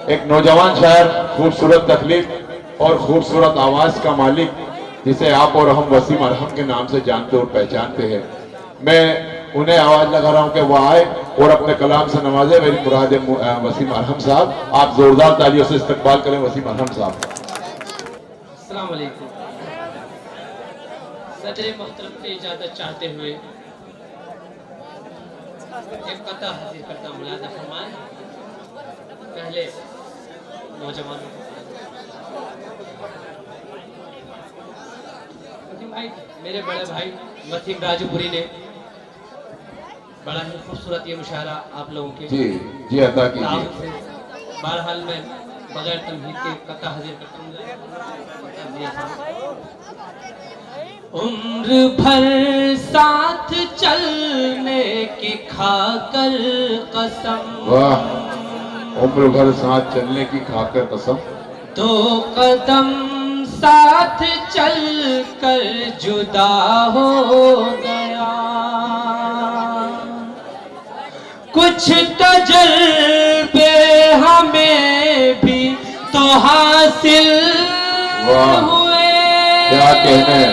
एक नौजवान शायर, खूबसूरत तकलीफ और खूबसूरत आवाज का मालिक, जिसे आप और हम वसीम अरहम के नाम से जानते और पहचानते हैं। मैं उन्हें आवाज लगा रहा हूं कि वह आए और अपने कलाम से नवाजे। मेरी मुराद वसीम अरहम साहब, आप जोरदार तालियों से इस्तकबाल करें वसीम अरहम साहब। अस्सलाम वालेकुम। सदर मोहतरम की इजाजत चाहते हुए एक कथा हाजिर करता मुलादा फरमाएं। पहले नौजवानों भाई, मेरे बड़े भाई मसीम राजूपुरी ने बड़ा ही खूबसूरत ये मुशायरा आप लोगों के जी जी अदा कीजिए। बहरहाल मैं बगैर तमहीद के कथा हाजिर करता हूँ। उम्र भर साथ चलने की खाकर कसम, वाह, उम्र भर साथ चलने की खाकर कसम, 2 कदम साथ चल कर जुदा हो गया। कुछ तजर्बे हमें भी तो हासिल हुए। क्या कहने हैं?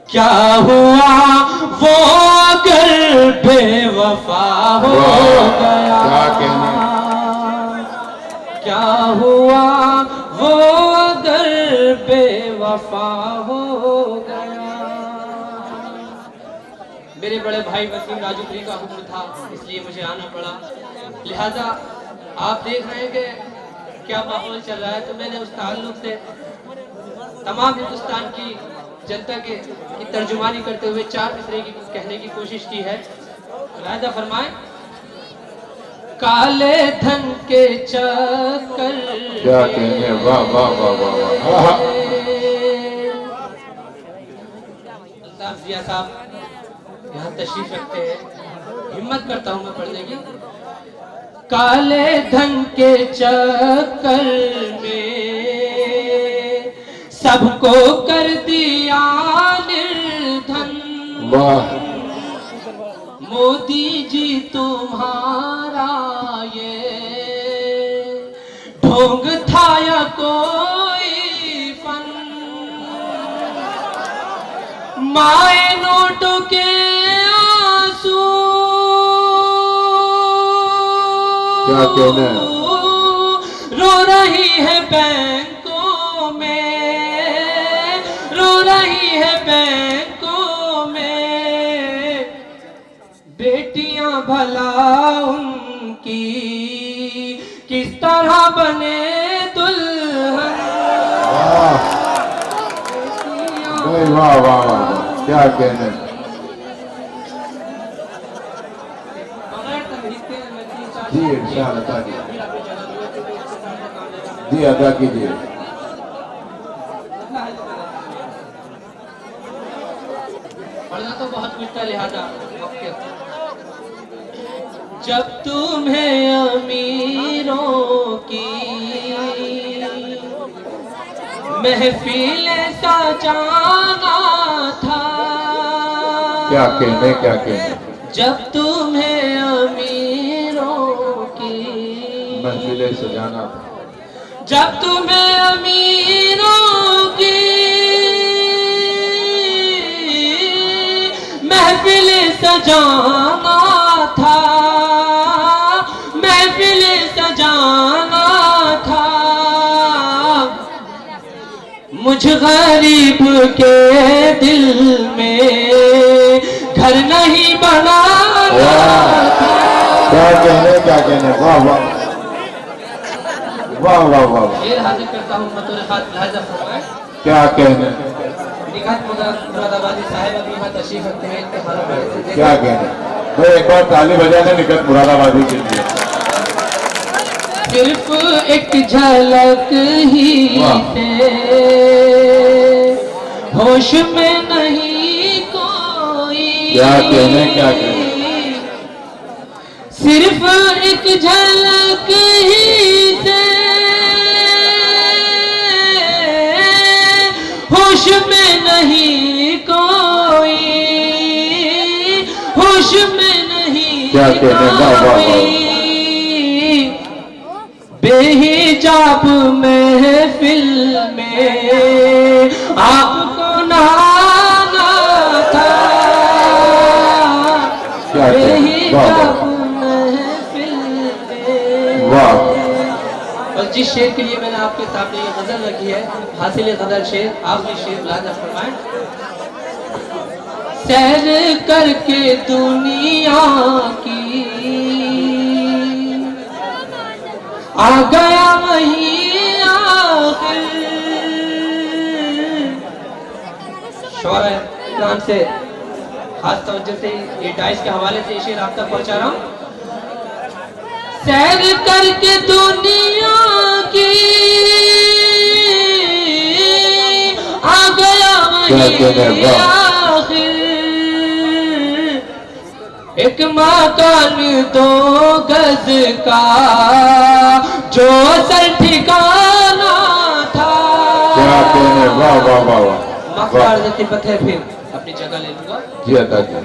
क्या हुआ वो अगर बेवफा हो गया? क्या कहने? क्या हुआ वो अगर बेवफा हो गया? मेरे बड़े भाई वसीम राजूपुरी का हुक्म था, इसलिए मुझे आना पड़ा। लिहाजा आप देख रहे हैं कि क्या माहौल चल रहा है, तो मैंने उस ताल्लुक से तमाम हिंदुस्तान की जनता की तर्जुमानी करते हुए 4 मिसरे की कहने की कोशिश की है। मुलाहिजा फरमाएं। काले धन के चक्कर, क्या कहने? वाह वाह वाह वाह वाह। अल्ताफ जिया साहब यहाँ तशरीफ रखते हैं, हिम्मत करता हूँ मैं पढ़ने की। काले धन के चक्कर में सबको कर दिया निर्धन। वाह, मोदी जी तुम्हारा ये ढोंग था या कोई फन? माए नोटों के आंसू, क्या कहना है? रो रही है बैंकों में, रो रही है बैंकों में। बेटियां भला उनकी किस तरह बने दुल्हन? वाह वाह वाह, क्या कहने? जी इरशाद अदा कीजिए। जी अदा कीजिए। पढ़ना तो बहुत कुछ था, लिहाजा जब तुम्हें अमीरों की महफिल सजाना था। क्या कहने? क्या कहने? जब तुम्हें अमीरों की महफिलें सजाना था। जब तुम्हें अमीरों की महफिल सजाना था, महफिल सजाना था। मुझ गरीब के दिल में घर नहीं बनाना था। क्या कहने? क्या कहने? वाह वाह वाह वाह वाह। शेर हाजिर करता हूँ बतौर खास, लिहाजा फरमाएं। क्या कहने? निगहत मुरादाबादी साहिब अभी यहाँ तशरीफ रखते हैं, इत्तेफाक में। क्या कहने? भाई एक बार ताली बजा दें निगहत मुरादाबादी के लिए। सिर्फ एक झलक ही से होश में नहीं कोई। क्या कहने? क्या कहने? सिर्फ एक झलक ही से होश में नहीं कोई, होश में नहीं क्या कहने? वाह वाह वाह। बेहिजाब महफिल में आपको नहाना था, बेहिजाब महफिल में। वाह। और जिस शेर के लिए मैंने आपके सामने ये गजल रखी है, हासिल गजल शेर, आप ये शेर मुलाजा फरमाएं। सैर करके दुनिया की आ गया वही आखिर। शौरा इकराम से खास तवज्जो से ये डाइस के हवाले से शेर आप तक पहुंचा रहा हूं। सैर करके दुनिया की आ गया वही आखिर। एक मकान 2 गज का जो असल ठिकाना था। क्या कहने, वाह वाह वाह वाह। मख्तार जैसे पत्थर फिर अपनी जगह ले लूंगा। जी अदा जी।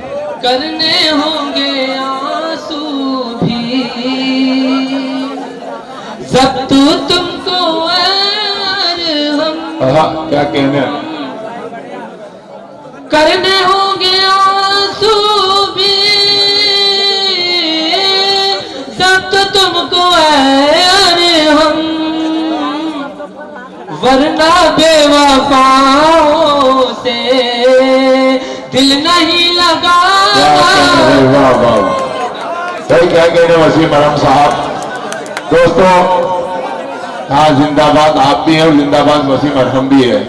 करने होंगे आंसू भी जब्त तुमको हम। क्या कहने, करने होंगे आंसू भी जब्त तुमको अरे हम, वरना बेवफाओं से दिल नहीं लगा। वाह वाह। सही क्या कहने वसीम अरहम साहब। दोस्तों हाँ जिंदाबाद आप भी हैं और जिंदाबाद वसीम अरहम भी है।